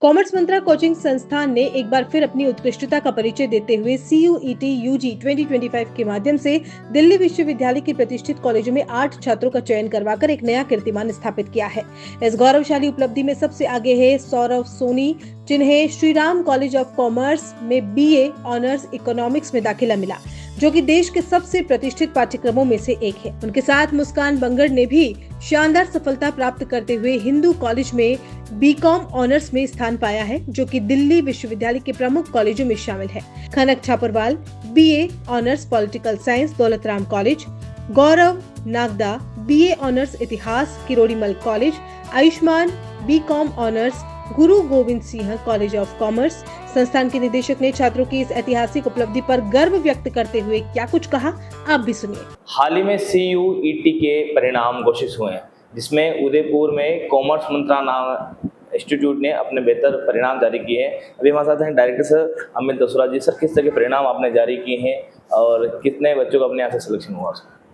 Commerce मंत्रा coaching संस्थान ने एक बार फिर अपनी उत्कृष्टता का परिचय देते हुए CUET UG 2025 के माध्यम से दिल्ली विश्वविद्यालय के प्रतिष्ठित कॉलेजों में 8 छात्रों का चयन करवाकर एक नया कीर्तिमान स्थापित किया है। इस गौरवशाली उपलब्धि में सबसे आगे है सौरव सोनी, जिन्हें श्रीराम कॉलेज ऑफ कॉमर्स में BA ऑनर्स इकोनॉमिक्स में दाखिला मिला, जो कि देश के सबसे प्रतिष्ठित पाठ्यक्रमों में से एक है। उनके साथ मुस्कान बंगड़ ने भी शानदार सफलता प्राप्त करते हुए हिंदू कॉलेज में BCom ऑनर्स में स्थान पाया है, जो कि दिल्ली विश्वविद्यालय के प्रमुख कॉलेजों में शामिल है। Khanak Chhaparwal BA honours political science Daulat Ram college, Gaurav Nagda BA honours इतिहास Kirori Mal college, Ayushman BCom honours Guru Gobind Singh college of commerce. संस्थान के निदेशक ने छात्रों की इस ऐतिहासिक उपलब्धि पर गर्व व्यक्त करते हुए क्या कुछ कहा, आप भी सुनिए। हाल ही में CUET के परिणाम घोषित हुए हैं, जिसमें उदयपुर में कॉमर्स मंत्रा नाम इंस्टीट्यूट ने अपने बेहतर परिणाम जारी किए हैं। अभी हमारे साथ हैं डायरेक्टर सर अमित दसोरा जी। सर, किस तरह के परिणाम आपने जारी किए हैं और कितने बच्चों का अपने यहाँ से सिलेक्शन हुआ?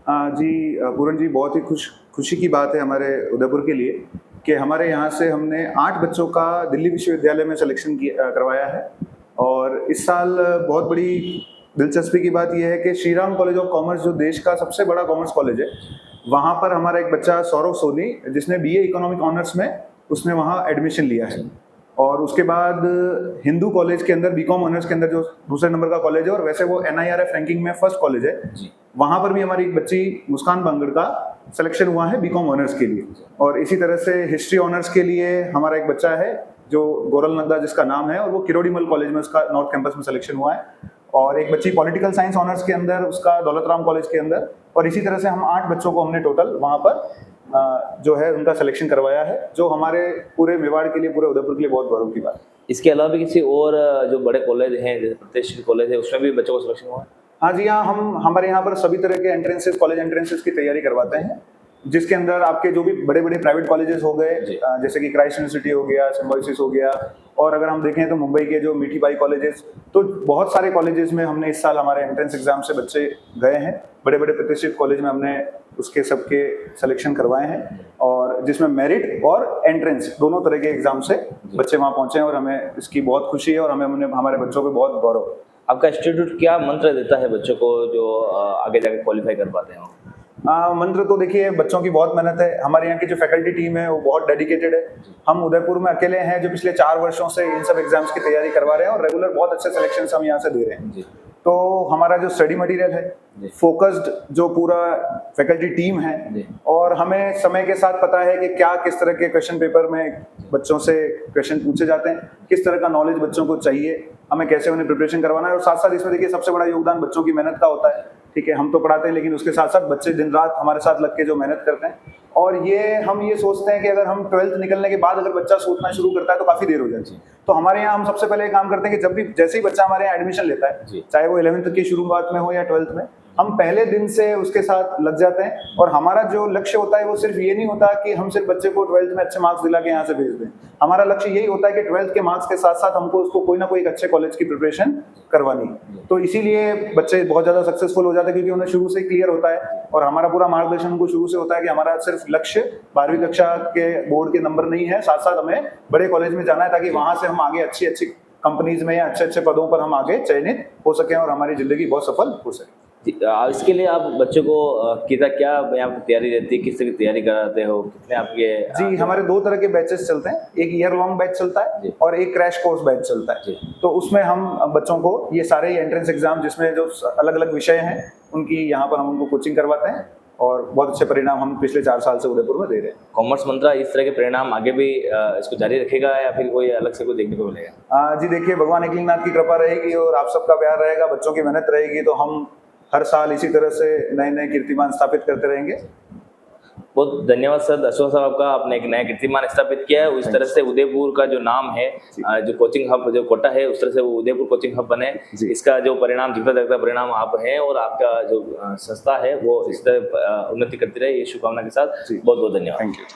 जी पूरन जी, बहुत ही खुशी की बात है हमारे उदयपुर के लिए कि हमारे यहाँ से हमने 8 बच्चों का दिल्ली विश्वविद्यालय में सिलेक्शन करवाया है। और इस साल बहुत बड़ी दिलचस्पी की बात यह है कि श्रीराम कॉलेज ऑफ कॉमर्स, जो देश का सबसे बड़ा कॉमर्स कॉलेज है, वहाँ पर हमारा एक बच्चा सौरव सोनी, जिसने BA इकोनॉमिक ऑनर्स में उसने वहाँ एडमिशन लिया है। और उसके बाद हिंदू कॉलेज के अंदर BCom ऑनर्स के अंदर जो दूसरे नंबर का कॉलेज है, और वैसे वो NIRF रैंकिंग में फर्स्ट कॉलेज है, वहाँ पर भी हमारी एक बच्ची मुस्कान बंगड़ का सिलेक्शन हुआ है BCom ऑनर्स के लिए। और इसी तरह से हिस्ट्री ऑनर्स के लिए हमारा एक बच्चा है जो गोरल नंदा जिसका नाम है, और वो किरोड़ीमल कॉलेज में उसका नॉर्थ कैंपस में सिलेक्शन हुआ है। और एक बच्ची पॉलिटिकल साइंस ऑनर्स के अंदर, उसका दौलतराम कॉलेज के अंदर। और इसी तरह से हम 8 बच्चों को हमने टोटल वहाँ पर जो है उनका सिलेक्शन करवाया है, जो हमारे पूरे मेवाड़ के लिए, पूरे उदयपुर के लिए बहुत गौरव की बात है। इसके अलावा भी किसी और जो बड़े कॉलेज हैं, जैसे प्रतिष्ठित कॉलेज है, उसमें भी बच्चों को सिलेक्शन हुआ है? हाँ जी, हाँ, हम हमारे यहाँ पर सभी तरह के एंट्रेंसेस, कॉलेज एंट्रेंसेस की तैयारी करवाते हैं, जिसके अंदर आपके जो भी बड़े बड़े प्राइवेट कॉलेजेस हो गए, जैसे कि क्राइस्ट यूनिवर्सिटी हो गया, सिम्बायोसिस हो गया, और अगर हम देखें तो मुंबई के जो मीठीबाई कॉलेजेस, तो बहुत सारे कॉलेजेस में हमने इस साल हमारे एंट्रेंस एग्जाम से बच्चे गए हैं। बड़े बड़े प्रतिष्ठित कॉलेज में हमने उसके सबके सिलेक्शन करवाए हैं, और जिसमें मेरिट और एंट्रेंस दोनों तरह के एग्जाम से बच्चे वहाँ पहुंचे हैं, और हमें इसकी बहुत खुशी है, और हमें हमारे बच्चों पर बहुत गौरव। आपका इंस्टीट्यूट क्या मंत्र देता है बच्चों को जो आगे जाके क्वालिफाई कर पाते हैं? मंत्र तो देखिए, बच्चों की बहुत मेहनत है। हमारे यहाँ की जो फैकल्टी टीम है वो बहुत डेडिकेटेड है। हम उदयपुर में अकेले हैं जो पिछले 4 वर्षों से इन सब एग्जाम्स की तैयारी करवा रहे हैं, और रेगुलर बहुत अच्छे सिलेक्शंस हम यहाँ से दे रहे हैं। तो हमारा जो स्टडी मटेरियल है, फोकस्ड जो पूरा फैकल्टी टीम है, और हमें समय के साथ पता है कि क्या किस तरह के क्वेश्चन पेपर में बच्चों से क्वेश्चन पूछे जाते हैं, किस तरह का नॉलेज बच्चों को चाहिए, हमें कैसे उन्हें प्रिपरेशन करवाना है। और साथ साथ इसमें देखिए सबसे बड़ा योगदान बच्चों की मेहनत का होता है। ठीक है, हम तो पढ़ाते हैं, लेकिन उसके साथ साथ बच्चे दिन रात हमारे साथ लग के जो मेहनत करते हैं। और हम ये सोचते हैं कि अगर हम 12th निकलने के बाद अगर बच्चा सोचना शुरू करता है तो काफी देर हो जाती है। तो हमारे यहाँ हम सबसे पहले काम करते हैं कि जब भी जैसे ही बच्चा हमारे यहाँ एडमिशन लेता है, चाहे वो 11th की शुरुआत में हो या 12th में, हम पहले दिन से उसके साथ लग जाते हैं। और हमारा जो लक्ष्य होता है वो सिर्फ ये नहीं होता कि हम सिर्फ बच्चे को 12th में अच्छे मार्क्स दिला के यहाँ से भेज दें। हमारा लक्ष्य यही होता है कि 12th के मार्क्स के साथ साथ हमको उसको कोई ना कोई एक अच्छे कॉलेज की प्रिपरेशन करवानी। तो इसीलिए बच्चे बहुत ज्यादा सक्सेसफुल हो जाते हैं, क्योंकि उन्हें शुरू से क्लियर होता है, और हमारा पूरा मार्गदर्शन उनको शुरू से होता है कि हमारा सिर्फ लक्ष्य 12वीं कक्षा के बोर्ड के नंबर नहीं है, साथ साथ हमें बड़े कॉलेज में जाना है, ताकि वहां से हम आगे अच्छी अच्छी कंपनीज में या अच्छे अच्छे पदों पर हम आगे चयनित हो सकें और हमारी जिंदगी बहुत सफल हो सके। इसके लिए आप बच्चों को क्या तैयारी रहती है, किस तरह की तैयारी कराते हो, कितने आपके? जी, हमारे 2 तरह के बैचेस चलते हैं। एक ईयर लॉन्ग बैच चलता है और एक क्रैश कोर्स बैच चलता है। तो उसमें हम बच्चों को ये सारे एंट्रेंस एग्जाम, जिसमें जो अलग अलग विषय हैं, उनकी यहाँ पर हम उनको कोचिंग करवाते हैं, और बहुत अच्छे परिणाम हम पिछले 4 साल से उदयपुर में दे रहे हैं। कॉमर्स मंत्रा इस तरह के परिणाम आगे भी इसको जारी रखेगा, या फिर कोई अलग से कोई देखने को मिलेगा? जी देखिए, भगवान एकलिंगनाथ की कृपा रहेगी और आप सबका प्यार रहेगा, बच्चों की मेहनत रहेगी, तो हम हर साल इसी तरह से नए नए कीर्तिमान स्थापित करते रहेंगे। बहुत धन्यवाद सर दसों साहब, आपका आपने एक नया कीर्तिमान स्थापित किया है। उस तरह से उदयपुर का जो नाम है, जो कोचिंग हब, जो कोटा है, उस तरह से वो उदयपुर कोचिंग हब बने। इसका जो परिणाम, दिखता दिखता परिणाम आप हैं, और आपका जो संस्था है वो इस तरह उन्नति करती रहे, ये शुभकामना के साथ बहुत बहुत धन्यवाद। Thank you.